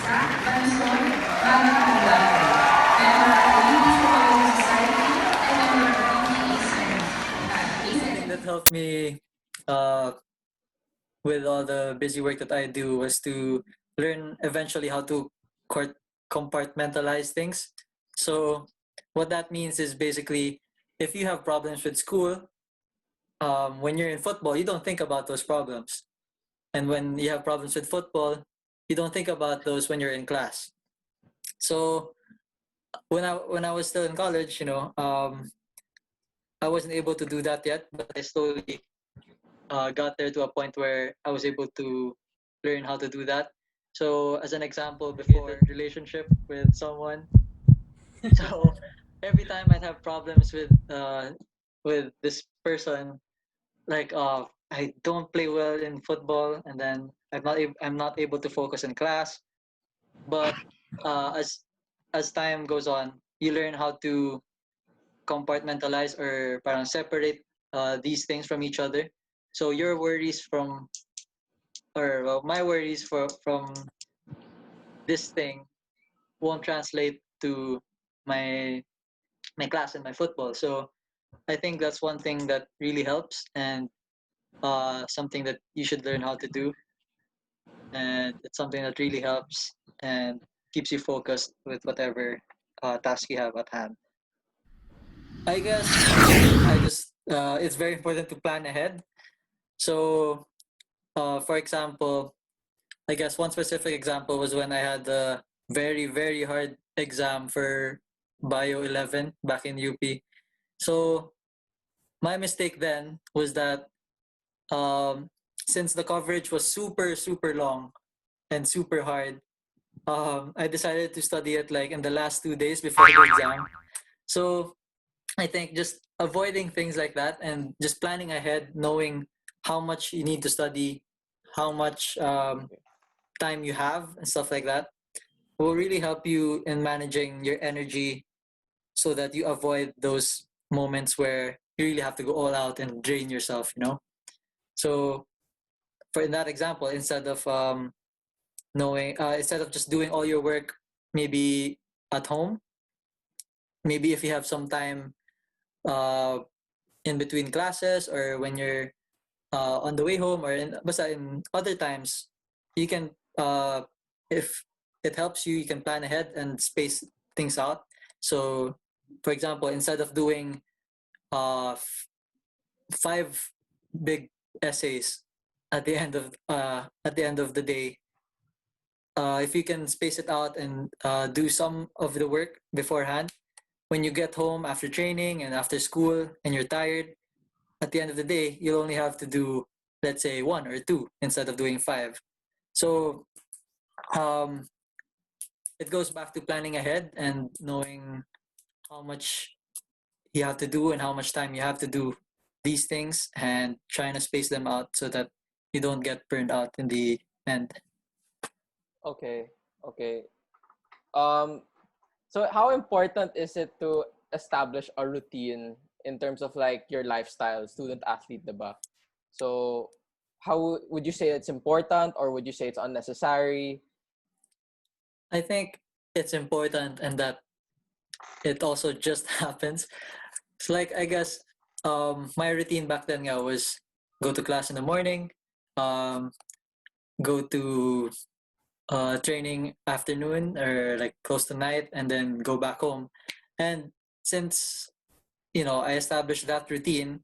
Banzon, magna cum laude, member of the Philippine Society, and member of the Thing that helped me uh, with all the busy work that I do was to learn eventually how to compartmentalize things. So what that means is basically if you have problems with school, when you're in football, you don't think about those problems. And when you have problems with football, you don't think about those when you're in class. So when I was still in college, I wasn't able to do that yet, but I slowly got there to a point where I was able to learn how to do that. So as an example, before relationship with someone, so every time I'd have problems with this person, like I don't play well in football, and then I'm not able to focus in class. But as time goes on, you learn how to compartmentalize or parang separate these things from each other. So your worries from or well, my worries from this thing won't translate to my my class and my football. So I think that's one thing that really helps and something that you should learn how to do. And it's something that really helps and keeps you focused with whatever task you have at hand. I guess I just it's very important to plan ahead. So for example, I guess one specific example was when I had a very, very hard exam for Bio 11 back in UP. So my mistake then was that since the coverage was super, super long and super hard, I decided to study it like in the last 2 days before the exam. So I think just avoiding things like that and just planning ahead, knowing how much you need to study, how much time you have, and stuff like that will really help you in managing your energy so that you avoid those moments where you really have to go all out and drain yourself. So for in that example, instead of just doing all your work maybe at home, maybe if you have some time uh, in between classes or when you're on the way home or basta in other times, you can if it helps you, you can plan ahead and space things out. So for example, instead of doing uh, 5 big essays at the end of the day, if you can space it out and do some of the work beforehand, when you get home after training and after school and you're tired, at the end of the day, you'll only have to do, let's say, 1 or 2 instead of doing 5. So um, it goes back to planning ahead and knowing how much you have to do and how much time you have to do these things and trying to space them out so that you don't get burned out in the end. Okay. Okay. Um, so how important is it to establish a routine in terms of like your lifestyle, student athlete, diba? So how would you say it's important or would you say it's unnecessary? I think it's important and that it also just happens. It's like I guess my routine back then was go to class in the morning, um, go to training afternoon or like close to night, and then go back home. And since I established that routine,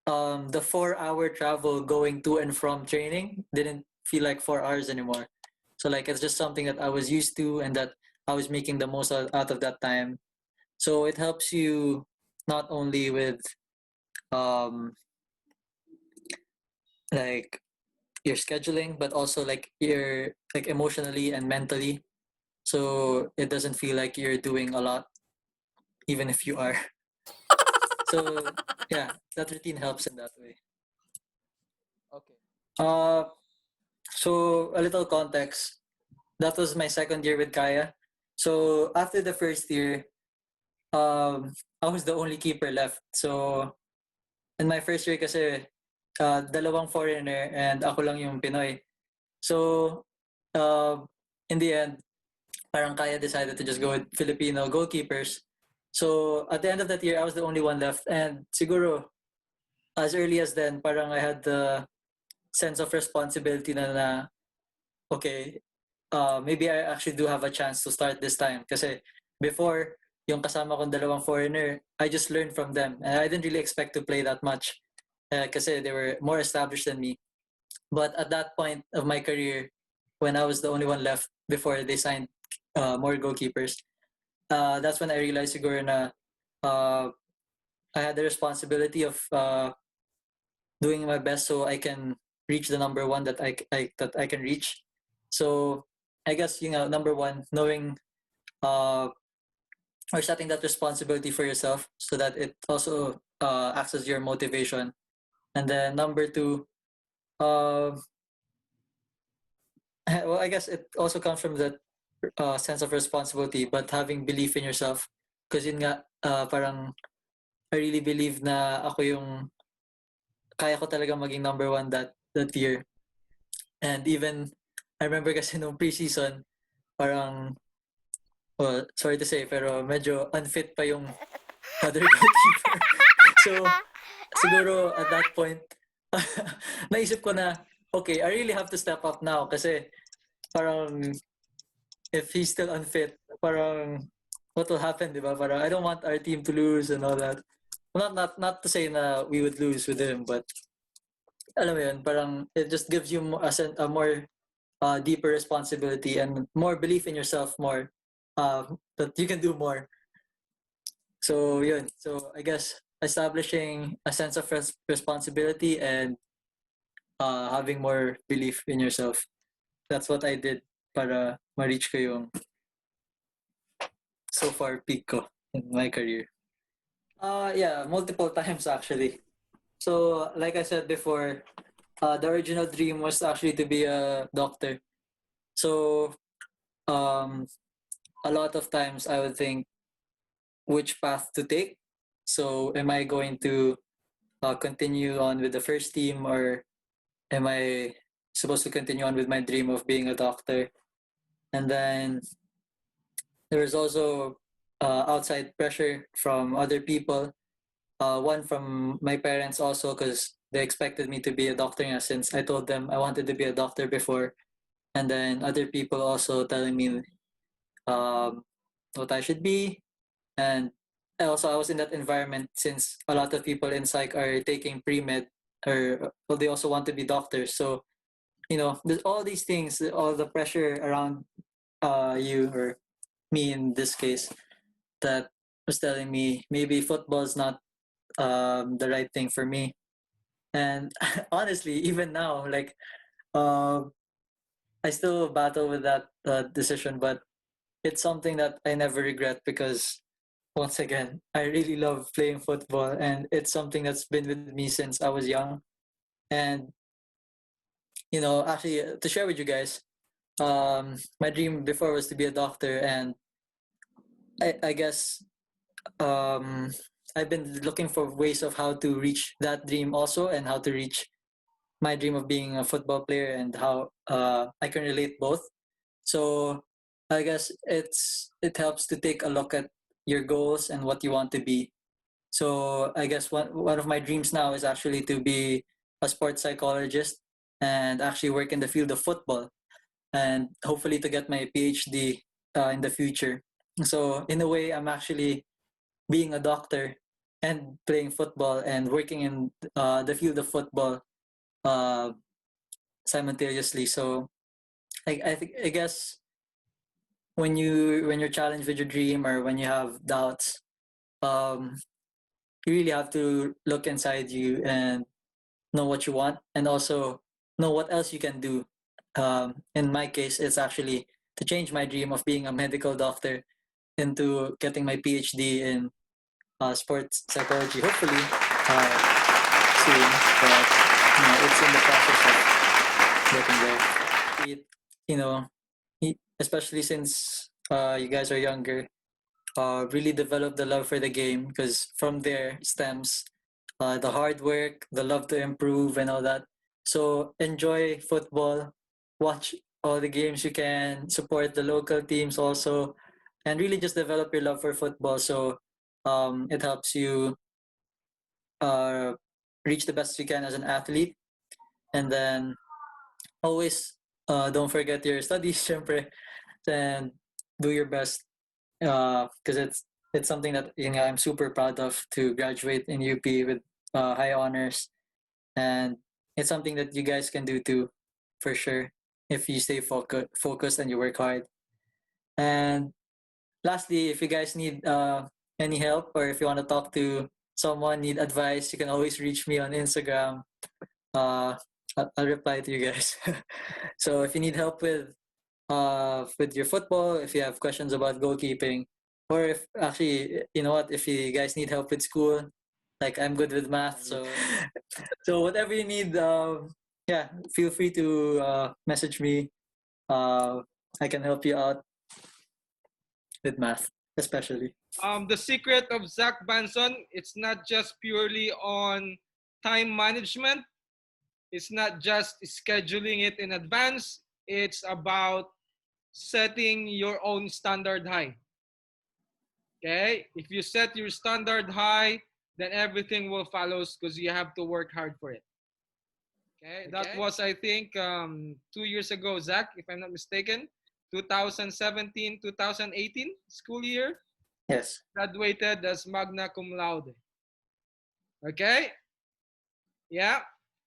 the 4 hour travel going to and from training didn't feel like 4 hours anymore. So like it's just something that I was used to and that I was making the most out of that time. So it helps you not only with um, like your scheduling, but also like your like emotionally and mentally. So it doesn't feel like you're doing a lot, even if you are. So yeah, that routine helps in that way. Okay. Uh, so a little context. That was my second year with Kaya. So after the first year, I was the only keeper left. So in my first year kasi, dalawang foreigner and ako lang yung Pinoy. So, uh, in the end, parang Kaya decided to just go with Filipino goalkeepers. So at the end of that year, I was the only one left. And siguro, as early as then, parang I had the sense of responsibility na okay, maybe I actually do have a chance to start this time. Kasi before, yung kasama kong dalawang foreigner, I just learned from them. And I didn't really expect to play that much kasi they were more established than me. But at that point of my career, when I was the only one left before they signed more goalkeepers, that's when I realized siguro na uh, I had the responsibility of doing my best so I can reach the number one that I can reach. So I guess number one, knowing or setting that responsibility for yourself so that it also acts as your motivation. And then number two, uh, well, I guess it also comes from that sense of responsibility, but having belief in yourself. Because yun nga, parang I really believe na ako yung kaya ko talaga maging number one that year. And even, I remember kasi nung preseason, parang, well, sorry to say, pero medyo unfit pa yung other goalkeeper. So, siguro at that point, naisip ko na, okay, I really have to step up now kasi parang if he's still unfit, parang what will happen, di ba? Parang I don't want our team to lose and all that. Well, not to say na we would lose with him, but alam mo yun, parang it just gives you a more deeper responsibility and more belief in yourself more that you can do more. So yun. So I guess establishing a sense of responsibility and having more belief in yourself. That's what I did para ma-reach ko yung so far peak ko in my career. Yeah, multiple times actually. So like I said before, the original dream was actually to be a doctor. So a lot of times I would think which path to take. So am I going to continue on with the first team, or am I supposed to continue on with my dream of being a doctor? And then there was also outside pressure from other people. One from my parents also, because they expected me to be a doctor since I told them I wanted to be a doctor before. And then other people also telling me what I should be. And also I was in that environment since a lot of people in psych are taking pre-med, or well, they also want to be doctors. So there's all these things, all the pressure around you or me in this case, that was telling me maybe football is not the right thing for me. And honestly, even now, like I still battle with that decision, but it's something that I never regret because once again, I really love playing football, and it's something that's been with me since I was young. And actually, to share with you guys, my dream before was to be a doctor, and I guess I've been looking for ways of how to reach that dream also, and how to reach my dream of being a football player, and how I can relate both. So I guess it helps to take a look at your goals and what you want to be. So I guess one of my dreams now is actually to be a sports psychologist and actually work in the field of football, and hopefully to get my PhD in the future. So in a way, I'm actually being a doctor and playing football and working in the field of football uh, simultaneously. So I guess when you're challenged with your dream, or when you have doubts, um, you really have to look inside you and know what you want, and also know what else you can do. In my case, it's actually to change my dream of being a medical doctor into getting my PhD in sports psychology, hopefully soon. But it's in the process of getting there. You know, especially since you guys are younger, really develop the love for the game, because from there stems the hard work, the love to improve, and all that. So enjoy football, watch all the games you can, support the local teams also, and really just develop your love for football. So it helps you uh, reach the best you can as an athlete. And then always don't forget your studies, syempre, and do your best because it's something that I'm super proud of to graduate in UP with high honors, and it's something that you guys can do too, for sure, if you stay focused and you work hard. And lastly, if you guys need any help or if you want to talk to someone, need advice, you can always reach me on Instagram. Uh, I'll reply to you guys. So if you need help with your football, if you have questions about goalkeeping, or if actually, you know what, if you guys need help with school, like I'm good with math, so so whatever you need, yeah, feel free to message me. I can help you out with math, especially. The secret of Zach Banzon, it's not just purely on time management. It's not just scheduling it in advance. It's about setting your own standard high. Okay? If you set your standard high, then everything will follow because you have to work hard for it. Okay? That was, I think, 2 years ago, Zach, if I'm not mistaken. 2017, 2018 school year. Yes. Graduated as magna cum laude. Okay? Yeah.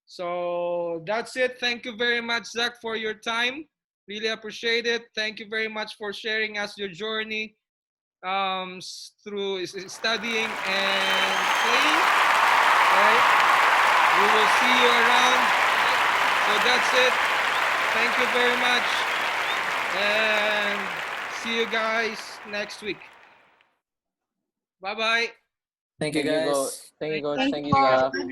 So that's it. Thank you very much, Zach, for your time. Really appreciate it. Thank you very much for sharing us your journey through studying and playing. Right? We will see you around. So that's it. Thank you very much. And see you guys next week. Bye-bye. Thank you, Thank you, guys. Thank you, Coach. Thank Thank you you, po. Zach. Bye-bye